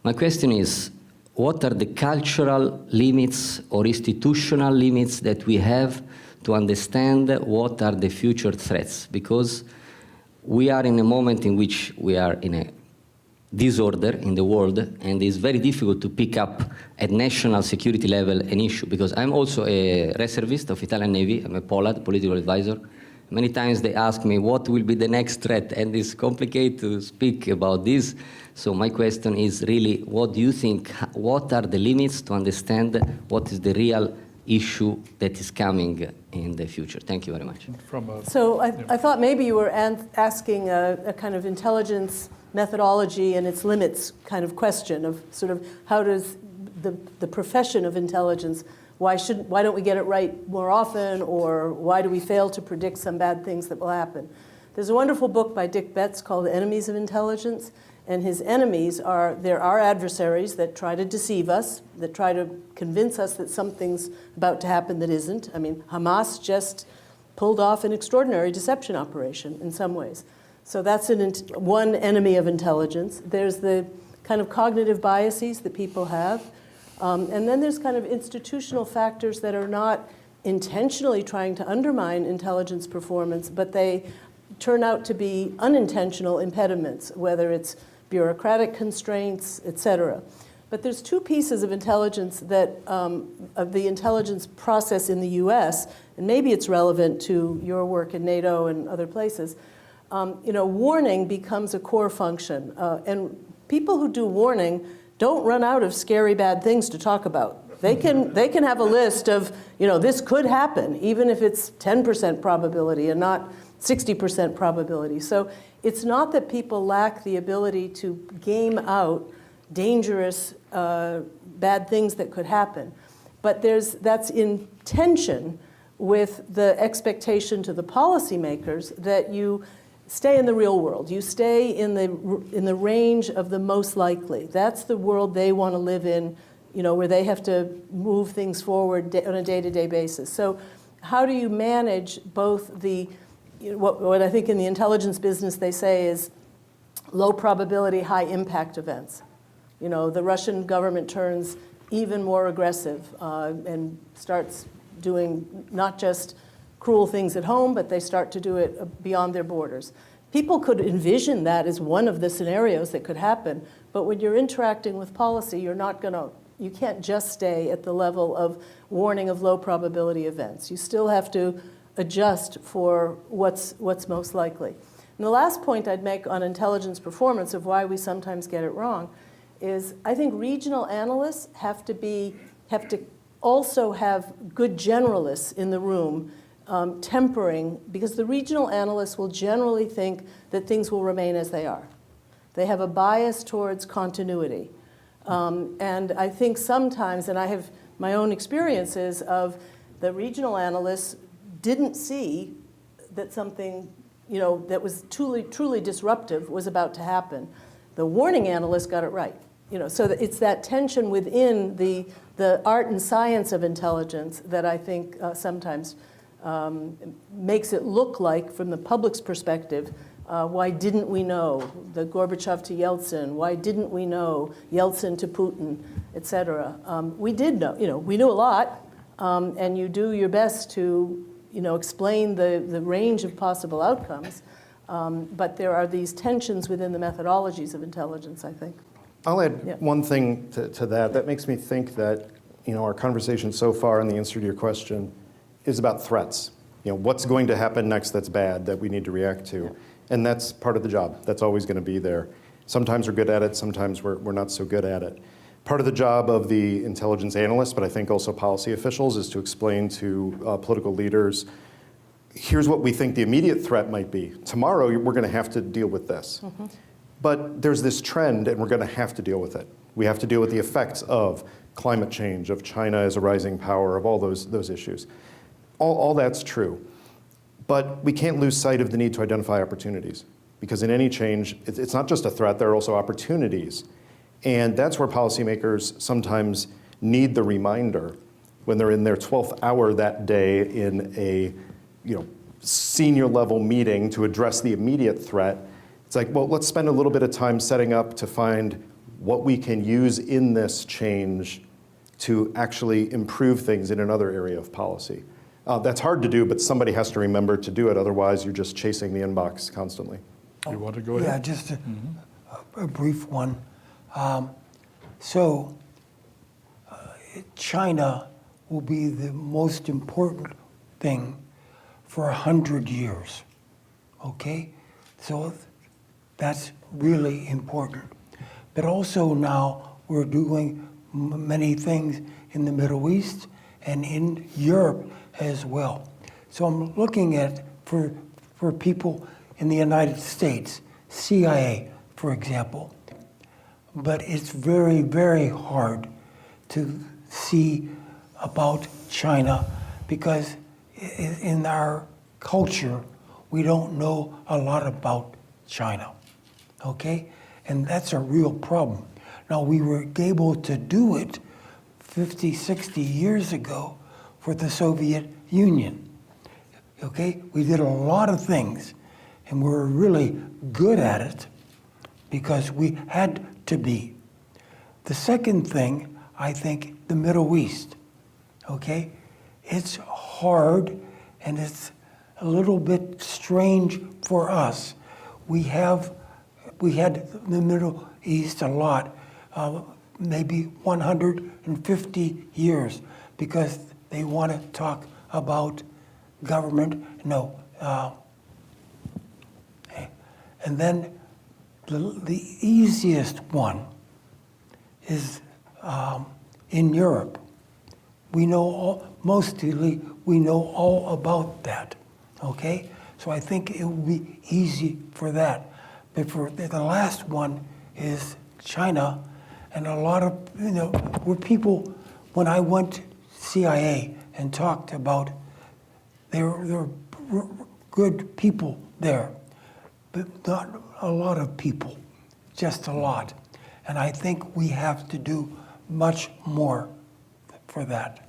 My question is, what are the cultural limits or institutional limits that we have to understand what are the future threats? Because we are in a moment in which we are in a disorder in the world, and it's very difficult to pick up at national security level an issue, because I'm also a reservist of Italian Navy. I'm a POLAD, political advisor. Many times they ask me what will be the next threat, and it's complicated to speak about this. So my question is really, what do you think, what are the limits to understand what is the real issue that is coming in the future? Thank you very much. So I thought maybe you were asking a kind of intelligence methodology and its limits kind of question of sort of how does the profession of intelligence, why don't we get it right more often, or why do we fail to predict some bad things that will happen? There's a wonderful book by Dick Betts called Enemies of Intelligence, and his enemies are, there are adversaries that try to deceive us, that try to convince us that something's about to happen that isn't. I mean, Hamas just pulled off an extraordinary deception operation in some ways. So that's one enemy of intelligence. There's the kind of cognitive biases that people have. And then there's kind of institutional factors that are not intentionally trying to undermine intelligence performance, but they turn out to be unintentional impediments, whether it's bureaucratic constraints, et cetera. But there's two pieces of intelligence that, of the intelligence process in the US, and maybe it's relevant to your work in NATO and other places. Warning becomes a core function. And people who do warning don't run out of scary bad things to talk about. They can have a list of, this could happen, even if it's 10% probability and not 60% probability. So it's not that people lack the ability to game out dangerous bad things that could happen, but that's in tension with the expectation to the policymakers that you stay in the real world. You stay in the range of the most likely. That's the world they want to live in, where they have to move things forward on a day-to-day basis. So how do you manage both what I think in the intelligence business they say is low probability, high impact events. The Russian government turns even more aggressive and starts doing not just cruel things at home, but they start to do it beyond their borders. People could envision that as one of the scenarios that could happen, but when you're interacting with policy, you can't just stay at the level of warning of low probability events. You still have to adjust for what's most likely. And the last point I'd make on intelligence performance of why we sometimes get it wrong is I think regional analysts have to also have good generalists in the room tempering, because the regional analysts will generally think that things will remain as they are. They have a bias towards continuity. And I think sometimes, and I have my own experiences of the regional analysts didn't see that something that was truly disruptive was about to happen. The warning analyst got it right. So that it's that tension within the art and science of intelligence that I think sometimes makes it look like, from the public's perspective, why didn't we know the Gorbachev to Yeltsin? Why didn't we know Yeltsin to Putin, et cetera? We did know, we knew a lot, and you do your best to, explain the range of possible outcomes, but there are these tensions within the methodologies of intelligence, I think. I'll add one thing to that. That makes me think that, our conversation so far and the answer to your question is about threats. What's going to happen next that's bad that we need to react to? Yeah. And that's part of the job. That's always going to be there. Sometimes we're good at it, sometimes we're not so good at it. Part of the job of the intelligence analysts, but I think also policy officials, is to explain to political leaders, here's what we think the immediate threat might be. Tomorrow, we're going to have to deal with this. Mm-hmm. But there's this trend, and we're going to have to deal with it. We have to deal with the effects of climate change, of China as a rising power, of all those issues. All that's true. But we can't lose sight of the need to identify opportunities, because in any change, it's not just a threat, there are also opportunities. And that's where policymakers sometimes need the reminder when they're in their 12th hour that day in a senior level meeting to address the immediate threat. It's like, well, let's spend a little bit of time setting up to find what we can use in this change to actually improve things in another area of policy. That's hard to do, but somebody has to remember to do it. Otherwise, you're just chasing the inbox constantly. You want to go Yeah, ahead? just a brief one. So, China will be the most important thing for 100 years, okay? So that's really important. But also now we're doing many things in the Middle East and in Europe as well. So I'm looking at, for people in the United States, CIA, for example. But it's very, very hard to see about China because in our culture, we don't know a lot about China, okay? And that's a real problem. Now, we were able to do it 50, 60 years ago for the Soviet Union, okay? We did a lot of things, and we were really good at it because we had to be. The second thing, I think, the Middle East, okay? It's hard and it's a little bit strange for us. We had the Middle East a lot, maybe 150 years, because they want to talk about government. No. And then the easiest one is in Europe. We know mostly we know all about that, okay? So I think it will be easy for that. But for the last one is China, and a lot of, were people, when I went to CIA and talked about, there were good people there, but not a lot of people, just a lot. And I think we have to do much more for that.